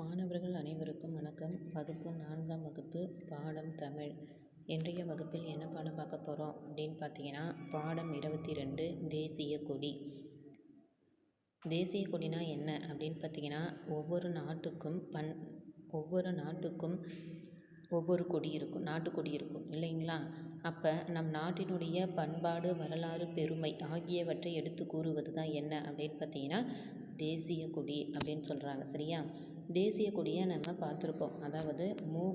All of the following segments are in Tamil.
மாணவர்கள் அனைவருக்கும் வணக்கம். வகுப்பு 4ஆம் வகுப்பு பாடம் தமிழ். இன்றைய வகுப்பில் என்ன பாடம் பார்க்க போகிறோம் அப்படின்னு பார்த்தீங்கன்னா, பாடம் 22 தேசிய கொடி. தேசிய கொடினா என்ன அப்படின்னு பார்த்தீங்கன்னா, ஒவ்வொரு நாட்டுக்கும் ஒவ்வொரு கொடி இருக்கும், நாட்டுக்கொடி இருக்கும் இல்லைங்களா? அப்போ நம் நாட்டினுடைய பண்பாடு, வரலாறு, பெருமை ஆகியவற்றை எடுத்து கூறுவது தான் என்ன அப்படின்னு பார்த்தீங்கன்னா தேசிய கொடி அப்படின்னு சொல்கிறாங்க. சரியா? தேசிய கொடியை நம்ம பார்த்துருப்போம். அதாவது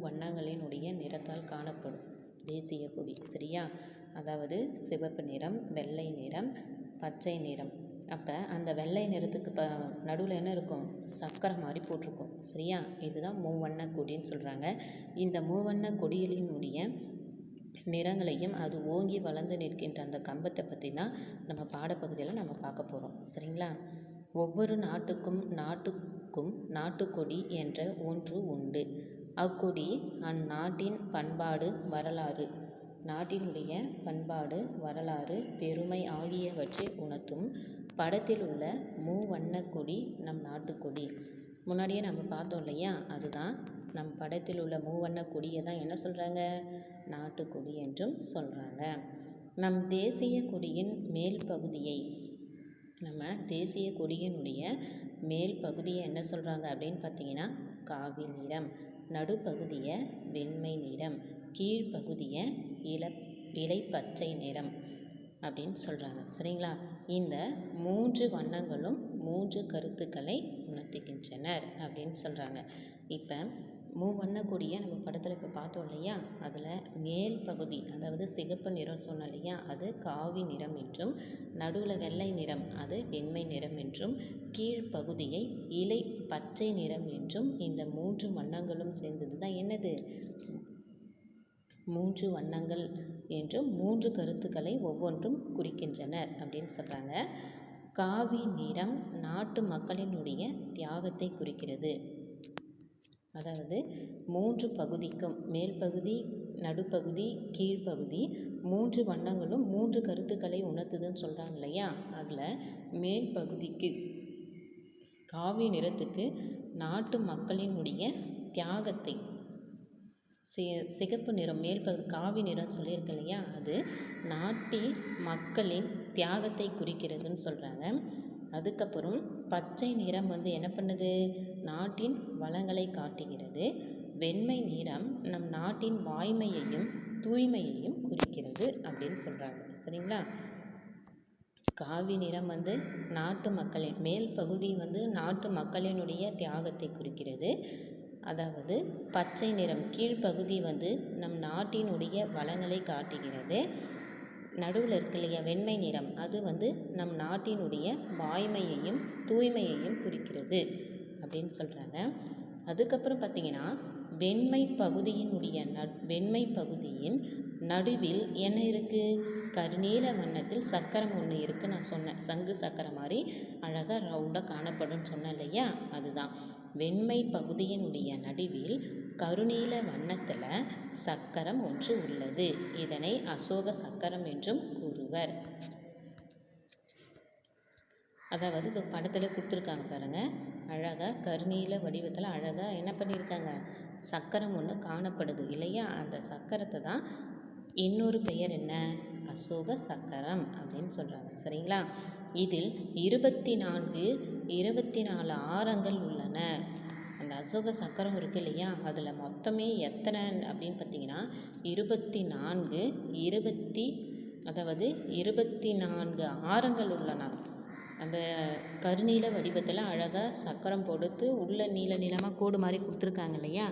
வண்ணங்களினுடைய நிறத்தால் காணப்படும் தேசிய கொடி. சரியா? அதாவது சிவப்பு நிறம், வெள்ளை நிறம், பச்சை நிறம். அப்போ அந்த வெள்ளை நிறத்துக்கு நடுவில் என்ன இருக்கும்? சக்கரை மாதிரி போட்டிருக்கும். சரியா? இதுதான் மூவண்ண கொடின்னு சொல்கிறாங்க. இந்த மூவண்ண கொடிகளினுடைய நிறங்களையும் அது ஓங்கி வளர்ந்து நிற்கின்ற அந்த கம்பத்தை பற்றி தான் நம்ம பாடப்பகுதியில் நம்ம பார்க்க போகிறோம். சரிங்களா? ஒவ்வொரு நாட்டுக்கும் நாட்டுக்கொடி என்ற ஒன்று உண்டு. அக்கொடி அந்நாட்டின் பண்பாடு, வரலாறு, நாட்டினுடைய பண்பாடு, வரலாறு, பெருமை ஆகியவற்றை உணர்த்தும். படத்தில் உள்ள மூவண்ண கொடி நம் நாட்டுக்கொடி. முன்னாடியே நம்ம பார்த்தோம் இல்லையா? அதுதான் நம் படத்தில் உள்ள மூவண்ண கொடியை தான் என்ன சொல்கிறாங்க? நாட்டுக்கொடி என்றும் சொல்கிறாங்க. நம் தேசிய கொடியின் மேல் பகுதியை மேல் பகுதியை என்ன சொல்கிறாங்க அப்படின்னு பார்த்தீங்கன்னா காவி நிறம், நடுப்பகுதியை வெண்மை நிறம், கீழ்ப்பகுதியை இலை பச்சை நிறம் அப்படின்னு சொல்கிறாங்க. சரிங்களா? இந்த 3 வண்ணங்களும் 3 கருத்துக்களை உணர்த்துகின்றனர் அப்படின்னு சொல்கிறாங்க. இப்போ மூவண்ண கொடியை நம்ம படத்தில் இப்போ பார்த்தோம் இல்லையா? அதில் மேல் பகுதி, அதாவது சிகப்பு நிறம் சொன்னோம் இல்லையா? அது காவி நிறம் என்றும், நடுவில் வெள்ளை நிறம் அது வெண்மை நிறம் என்றும், கீழ்ப்பகுதியை இலை பச்சை நிறம் என்றும், இந்த 3 வண்ணங்களும் சேர்ந்தது தான் என்னது? 3 வண்ணங்கள் என்றும் 3 கருத்துக்களை ஒவ்வொன்றும் குறிக்கின்றனர் அப்படின்னு சொல்கிறாங்க. காவி நிறம் நாட்டு மக்களினுடைய தியாகத்தை குறிக்கிறது. அதாவது 3 பகுதிக்கும், மேல் பகுதி, நடுப்பகுதி, கீழ்ப்பகுதி 3 வண்ணங்களும் 3 கருத்துக்களை உணர்த்துதுன்னு சொல்கிறாங்க இல்லையா? அதில் மேல் பகுதிக்கு காவி நிறத்துக்கு நாட்டு மக்களினுடைய தியாகத்தை, சிகப்பு நிறம் மேல் பகுதி காவி நிறம் சொல்லியிருக்கு இல்லையா? அது நாட்டு மக்களின் தியாகத்தை குறிக்கிறதுன்னு சொல்கிறாங்க. அதுக்கப்புறம் பச்சை நிறம் என்ன பண்ணுது? நாட்டின் வளங்களை காட்டுகிறது. வெண்மை நிறம் நம் நாட்டின் வாய்மையையும் தூய்மையையும் குறிக்கிறது அப்படின்னு சொல்கிறாங்க. சரிங்களா? காவி நிறம் நாட்டு மக்களின் மேல் பகுதி நாட்டு மக்களினுடைய தியாகத்தை குறிக்கிறது. அதாவது பச்சை நிறம் கீழ்ப்பகுதி நம் நாட்டினுடைய வளங்களை காட்டுகிறது. நடுவில் இருக்கு இல்லையா வெண்மை நிறம், அது நம் நாட்டினுடைய வாய்மையையும் தூய்மையையும் குறிக்கிறது அப்படின்னு சொல்கிறாங்க. அதுக்கப்புறம் பார்த்திங்கன்னா வெண்மை பகுதியின் நடுவில் என்ன இருக்குது? கருநீல வண்ணத்தில் சக்கரம் ஒன்று இருக்குது. நான் சொன்னேன், சங்கு சக்கரம் மாதிரி அழகாக ரவுண்டாக காணப்படும் சொன்னேன் இல்லையா? அதுதான் வெண்மை பகுதியினுடைய நடுவில் கருநீல வண்ணத்தில் சக்கரம் ஒன்று உள்ளது. இதனை அசோக சக்கரம் என்றும் கூறுவர். அதாவது இந்த படத்தில் கொடுத்துருக்காங்க பாருங்கள், அழகாக கருநீல வடிவத்தில் அழகாக என்ன பண்ணியிருக்காங்க? சக்கரம் ஒன்று காணப்படுது இல்லையா? அந்த சக்கரத்தை தான் இன்னொரு பெயர் என்ன? அசோக சக்கரம் அப்படின்னு சொல்கிறாங்க. சரிங்களா? இதில் 24 ஆரங்கள் உள்ளன. அந்த அசோக சக்கரம் இருக்குது இல்லையா? அதில் மொத்தமே எத்தனை அப்படின்னு பார்த்தீங்கன்னா 24 ஆரங்கள் உள்ளன. அந்த கருநீல வடிவத்தில் அழகாக சக்கரம் போடுத்து உள்ள நீளமாக கோடு மாதிரி கொடுத்துருக்காங்க இல்லையா?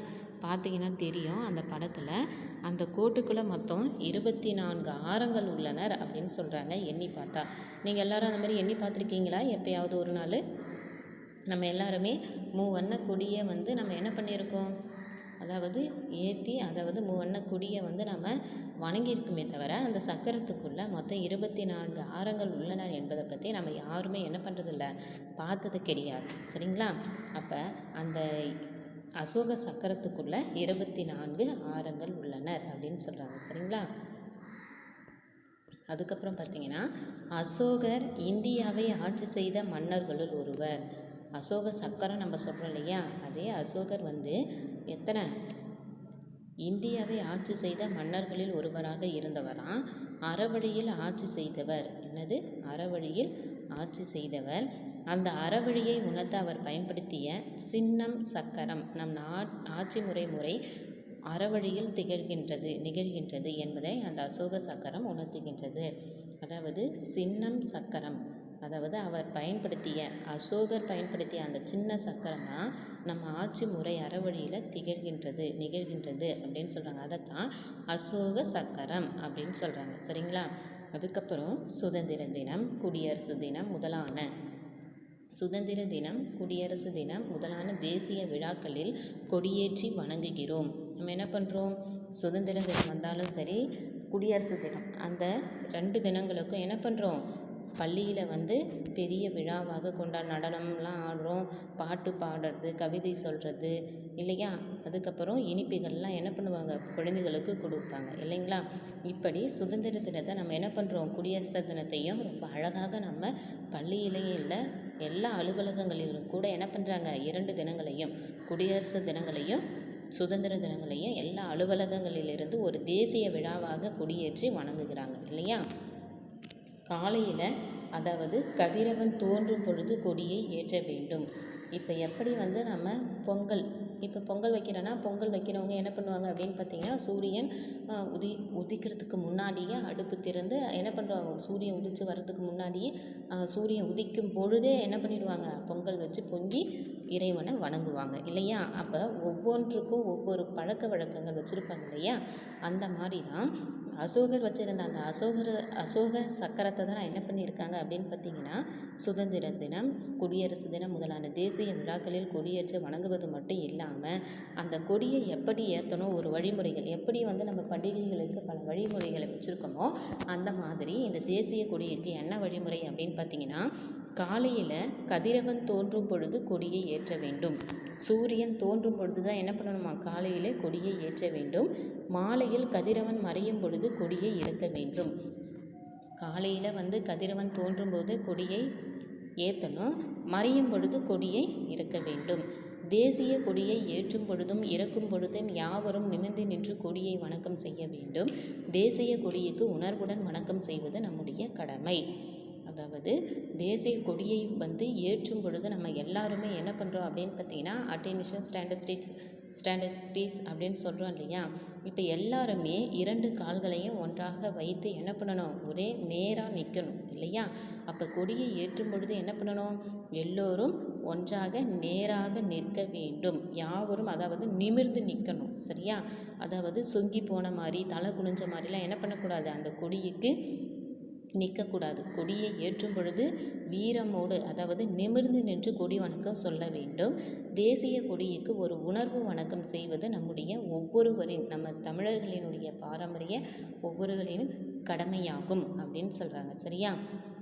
பார்த்தீங்கன்னா தெரியும் அந்த படத்தில். அந்த கோட்டுக்குள்ளே மொத்தம் 24 ஆரங்கள் உள்ளனர் அப்படின்னு சொல்கிறாங்க. எண்ணி பார்த்தா நீங்கள் எல்லோரும் அந்த மாதிரி எண்ணி பார்த்துருக்கீங்களா? எப்போயாவது ஒரு நாள் நம்ம எல்லாருமே மூவண்ண கொடியை நம்ம என்ன பண்ணியிருக்கோம்? அதாவது ஏற்றி, அதாவது மூவண்ண கொடியை நம்ம வணங்கியிருக்குமே தவிர அந்த சக்கரத்துக்குள்ளே மொத்தம் 24 ஆரங்கள் உள்ளன என்பதை பற்றி நம்ம யாருமே என்ன பண்ணுறதில்ல, பார்த்தது கிடையாது. சரிங்களா? அப்போ அந்த அசோக சக்கரத்துக்குள்ளே 24 ஆரங்கள் உள்ளனர் அப்படின்னு சொல்கிறாங்க. சரிங்களா? அதுக்கப்புறம் பார்த்திங்கன்னா அசோகர் இந்தியாவை ஆட்சி செய்த மன்னர்களுள் ஒருவர். அசோக சக்கரம் நம்ம சொல்கிறோம் இல்லையா, அதே அசோகர் வந்து எத்தனை இந்தியாவை ஆட்சி செய்த மன்னர்களில் ஒருவராக இருந்தவராம். அறவழியில் ஆட்சி செய்தவர். என்னது? அறவழியில் ஆட்சி செய்தவர். அந்த அறவழியை உணர்த்த அவர் பயன்படுத்திய சின்னம் சக்கரம் நம் ஆட்சி முறை அறவழியில் நிகழ்கின்றது என்பதை அந்த அசோக சக்கரம் உணர்த்துகின்றது. அதாவது சின்னம் சக்கரம், அதாவது அசோகர் பயன்படுத்திய அந்த சின்ன சக்கரம் தான் நம்ம ஆட்சி முறை அறவழியில் நிகழ்கின்றது அப்படின்னு சொல்கிறாங்க. அதைத்தான் அசோக சக்கரம் அப்படின்னு சொல்கிறாங்க. சரிங்களா? அதுக்கப்புறம் சுதந்திர தினம், குடியரசு தினம் குடியரசு தினம் முதலான தேசிய விழாக்களில் கொடியேற்றி வணங்குகிறோம். நம்ம என்ன பண்ணுறோம்? சுதந்திர தினம் வந்தாலும் சரி, குடியரசு தினம், அந்த 2 தினங்களுக்கும் என்ன பண்ணுறோம்? பள்ளியில் வந்து பெரிய விழாவாக நடனம்லாம் ஆடுறோம், பாட்டு பாடுறது, கவிதை சொல்கிறது இல்லையா? அதுக்கப்புறம் இனிப்புகள்லாம் என்ன பண்ணுவாங்க? குழந்தைகளுக்கு கொடுப்பாங்க இல்லைங்களா? இப்படி சுதந்திர தினத்தை நம்ம என்ன பண்ணுறோம்? குடியரசு தினத்தையும் ரொம்ப அழகாக நம்ம பள்ளியிலேயே இல்லை, எல்லா அலுவலகங்களிலும் கூட என்ன பண்ணுறாங்க? 2 தினங்களையும், குடியரசு தினங்களையும் சுதந்திர தினங்களையும் எல்லா அலுவலகங்களிலிருந்து ஒரு தேசிய விழாவாக கொடியேற்றி வணங்குகிறாங்க இல்லையா? காலையில், அதாவது கதிரவன் தோன்றும் பொழுது கொடியை ஏற்ற வேண்டும். இப்போ எப்படி வந்து நம்ம பொங்கல் வைக்கிறோன்னா, பொங்கல் வைக்கிறவங்க என்ன பண்ணுவாங்க அப்படின்னு பார்த்தீங்கன்னா, சூரியன் உதிக்கிறதுக்கு முன்னாடியே அடுப்பு திறந்து என்ன பண்ணுறாங்க? சூரியன் உதித்து வர்றதுக்கு முன்னாடியே சூரியன் உதிக்கும் பொழுதே என்ன பண்ணிடுவாங்க? பொங்கல் வச்சு பொங்கி இறைவனை வணங்குவாங்க இல்லையா? அப்போ ஒவ்வொன்றுக்கும் ஒவ்வொரு பழக்க வழக்கங்கள் வச்சுருப்பாங்க இல்லையா? அந்த மாதிரி தான் அசோகர் வச்சுருந்த அந்த அசோக சக்கரத்தை தான் என்ன பண்ணியிருக்காங்க அப்படின்னு பார்த்தீங்கன்னா, சுதந்திர தினம், குடியரசு தினம் முதலான தேசிய விழாக்களில் கொடியேற்ற வணங்குவது மட்டும் இல்லாமல், அந்த கொடியை எப்படி ஏற்றணும், ஒரு வழிமுறைகள் எப்படி வந்து நம்ம பண்டிகைகளுக்கு பல வழிமுறைகளை வச்சுருக்கோமோ, அந்த மாதிரி இந்த தேசிய கொடிக்கு என்ன வழிமுறை அப்படின்னு பார்த்தீங்கன்னா, காலையில் கதிரவன் தோன்றும் பொழுது கொடியை ஏற்ற வேண்டும். சூரியன் தோன்றும் பொழுது தான் என்ன பண்ணணுமா? காலையிலே கொடியை ஏற்ற வேண்டும். மாலையில் கதிரவன் மறையும் பொழுது கொடியை இறக்க வேண்டும். காலையில் வந்து கதிரவன் தோன்றும் போது கொடியை ஏற்றணும், மறையும் பொழுது கொடியை இறக்க வேண்டும். தேசிய கொடியை ஏற்றும் பொழுதும் இறக்கும் பொழுதும் யாவரும் நிமிர்ந்து நின்று கொடியை வணக்கம் செய்ய வேண்டும். தேசிய கொடிக்கு உணர்வுடன் வணக்கம் செய்வது நம்முடைய கடமை. அதாவது தேசிய கொடியை வந்து ஏற்றும் பொழுது நம்ம எல்லாருமே என்ன பண்ணுறோம் அப்படின்னு பார்த்தீங்கன்னா, அட்டென்ஷன் ஸ்டாண்டர்டிஸ் அப்படின்னு சொல்கிறோம் இல்லையா? இப்போ எல்லாருமே 2 கால்களையும் ஒன்றாக வைத்து என்ன பண்ணணும்? ஒரே நேராக நிற்கணும் இல்லையா? அப்போ கொடியை ஏற்றும் பொழுது என்ன பண்ணணும்? எல்லோரும் ஒன்றாக நேராக நிற்க வேண்டும். யாவரும் அதாவது நிமிர்ந்து நிற்கணும். சரியா? அதாவது சொங்கி போன மாதிரி, தலை குனிஞ்ச மாதிரிலாம் என்ன பண்ணக்கூடாது? அந்த கொடிக்கு நிற்கக்கூடாது. கொடியை ஏற்றும் பொழுது வீரமோடு, அதாவது நிமிர்ந்து நின்று கொடி வணக்கம் சொல்ல வேண்டும். தேசிய கொடிக்கு ஒரு உணர்வு வணக்கம் செய்வது நம்முடைய நம்ம தமிழர்களினுடைய பாரம்பரிய ஒவ்வொருவரின் கடமையாகும் அப்படின்னு சொல்கிறாங்க. சரியா?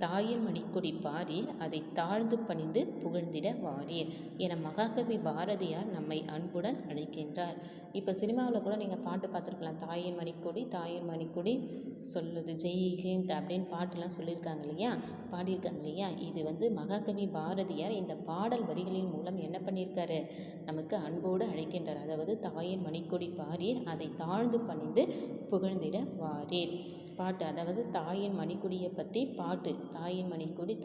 தாயின் மணிக்கொடி பாரீர், அதை தாழ்ந்து பணிந்து புகழ்ந்திட வாரீர் என மகாகவி பாரதியார் நம்மை அன்புடன் அழைக்கின்றார். இப்போ சினிமாவில் கூட நீங்கள் பாட்டு பார்த்துருக்கலாம். தாயின் மணிக்கொடி சொல்லுது ஜெய்ஹிந்த் அப்படின்னு பாட்டுலாம் சொல்லியிருக்காங்க இல்லையா? பாடியிருக்காங்க இல்லையா? இது வந்து மகாகவி பாரதியார் இந்த பாடல் வரிகளின் மூலம் என்ன பண்ணியிருக்காரு? நமக்கு அன்போடு அழைக்கின்றார். அதாவது தாயின் மணிக்கொடி பாரீர், அதை தாழ்ந்து பணிந்து புகழ்ந்திட வாரீர் பாட்டு. அதாவது தாயின் மணிக்கொடியை பற்றி பாட்டு. தாயின் மணிக்கொடி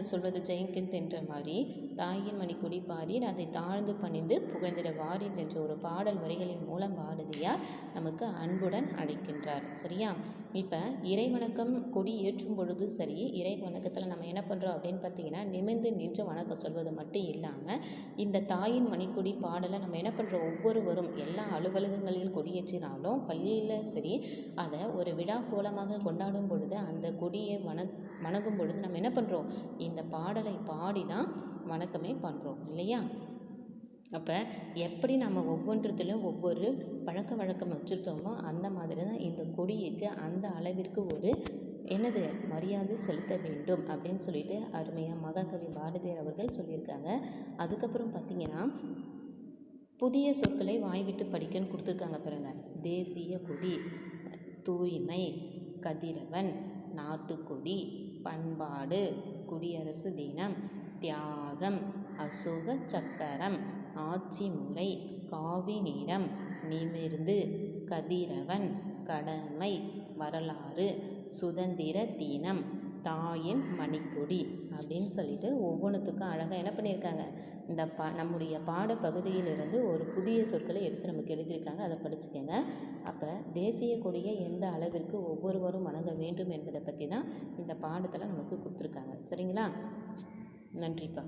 சொல்வது ஜெயங்கிந்த் என்ற மாதிரி தாயின் மணிக்கொடி பாரீர், அதை தாழ்ந்து பணிந்து புகழ்ந்திட வாரீர் என்ற ஒரு பாடல் வரிகளின் மூலம் பாரதியார் நமக்கு அன்புடன் அழைக்கின்றார். சரியா? இப்போ இறைவணக்கம் கொடி ஏற்றும் பொழுது சரி, இறை வணக்கத்தில் நம்ம என்ன பண்ணுறோம் அப்படின்னு பார்த்தீங்கன்னா, நிமிர்ந்து நின்று வணக்கம் சொல்வது மட்டும் இல்லாமல் இந்த தாயின் மணிக்கொடி பாடலை நம்ம என்ன பண்ணுறோம்? ஒவ்வொருவரும் எல்லா அலுவலகங்களில் கொடியேற்றினாலும் பள்ளியில் சரி, அதை ஒரு விழா கோலமாக கொண்டாடும் பொழுது அந்த கொடியை வணங்கும் பொழுது நம்ம என்ன பண்ணுறோம்? இந்த பாடலை பாடி தான் வணக்கமே பண்ணுறோம் இல்லையா? அப்போ எப்படி நம்ம ஒவ்வொன்றத்திலும் ஒவ்வொரு பழக்க வழக்கம் வச்சுருக்கோமோ அந்த மாதிரி தான் இந்த கொடிக்கு அந்த அளவிற்கு ஒரு மரியாதை செலுத்த வேண்டும் அப்படின்னு சொல்லிட்டு அருமையாக மகாகவி பாரதியார் அவர்கள் சொல்லியிருக்காங்க. அதுக்கப்புறம் பார்த்திங்கன்னா, புதிய சொற்களை வாய்விட்டு படிக்கன்னு கொடுத்துருக்காங்க பாருங்க. தேசிய கொடி, தூய்மை, கதிரவன், நாட்டுக்கொடி, பண்பாடு, குடியரசு தினம், தியாகம், அசோக சக்கரம், ஆட்சி முறை, காவி நிறம், நிமிர்ந்து, கதிரவன், கடமை, வரலாறு, சுதந்திர தினம், தாயின் மணிக்கொடி அப்படின்னு சொல்லிட்டு ஒவ்வொன்றுத்துக்கும் அழகாக என்ன பண்ணியிருக்காங்க, இந்த நம்முடைய பாடப்பகுதியிலிருந்து ஒரு புதிய சொற்களை எடுத்து நமக்கு எழுதியிருக்காங்க. அதை படிச்சுக்கோங்க. அப்போ தேசிய கொடியை எந்த அளவிற்கு ஒவ்வொருவரும் வணங்க வேண்டும் என்பதை பற்றி தான் இந்த பாடத்தில் நமக்கு கொடுத்துருக்காங்க. சரிங்களா? நன்றிப்பா.